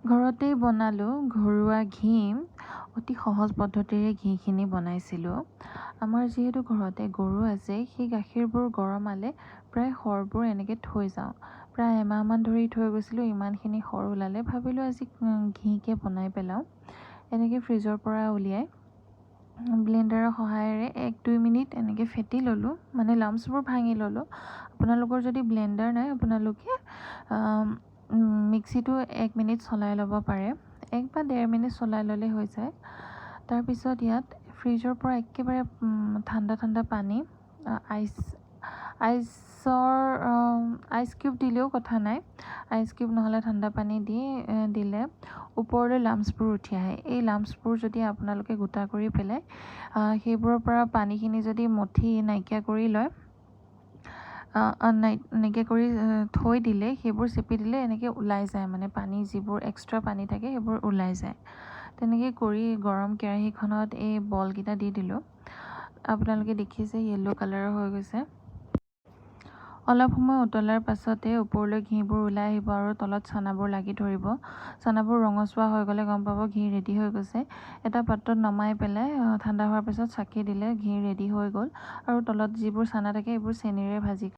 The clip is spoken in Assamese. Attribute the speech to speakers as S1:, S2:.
S1: ঘৰতেই বনালোঁ ঘৰুৱা ঘি অতি সহজ পদ্ধতিৰে ঘিখিনি বনাইছিলোঁ। আমাৰ যিহেতু ঘৰতে গৰু আছে, সেই গাখীৰবোৰ গৰমালে প্ৰায় সৰবোৰ এনেকৈ থৈ যাওঁ। প্ৰায় এমাহমান ধৰি থৈ গৈছিলোঁ, ইমানখিনি সৰ ওলালে। ভাবিলোঁ আজি ঘিকে বনাই পেলাওঁ। এনেকৈ ফ্ৰিজৰ পৰা উলিয়াই ব্লেণ্ডাৰৰ সহায়েৰে 1-2 মিনিট এনেকৈ ফেটি ল'লোঁ, মানে লাম্পছবোৰ ভাঙি ল'লোঁ। আপোনালোকৰ যদি ব্লেণ্ডাৰ নাই, আপোনালোকে মিক্সিটো 1 মিনিট চলাই ল'ব পাৰে। 1 বা 1.5 মিনিট চলাই ল'লে হৈ যায়। তাৰপিছত ইয়াত ফ্ৰিজৰ পৰা একেবাৰে ঠাণ্ডা ঠাণ্ডা পানী, আইচ কিউব দিলেও কথা নাই। আইচ কিউব নহ'লে ঠাণ্ডা পানী দিলে ওপৰলৈ লাম্পছবোৰ উঠি আহে। এই লাম্পছবোৰ যদি আপোনালোকে গোটা কৰি পেলাই সেইবোৰৰ পৰা পানীখিনি যদি মঠি নাইকিয়া কৰি লয়, এনেকৈ কৰি থৈ দিলে, সেইবোৰ চেপি দিলে এনেকৈ ওলাই যায়, মানে পানী যিবোৰ এক্সট্ৰা পানী থাকে সেইবোৰ ওলাই যায়। তেনেকৈ কৰি গৰম কেৰাহীখনত এই বলকেইটা দি দিলোঁ। আপোনালোকে দেখিছে য়েল্ল' কালাৰৰ হৈ গৈছে। অলপ সময় উতলাৰ পাছতে ওপৰলৈ ঘিবোৰ ওলাই আহিব আৰু তলত চানাবোৰ লাগি ধৰিব। চানাবোৰ ৰঙচুৱা হৈ গ'লে গম পাব ঘি ৰেডি হৈ গৈছে। এটা পাত্ৰত নমাই পেলাই ঠাণ্ডা হোৱাৰ পিছত চাকি দিলে ঘি ৰেডি হৈ গ'ল। আৰু তলত যিবোৰ চানা থাকে এইবোৰ চেনিৰে ভাজি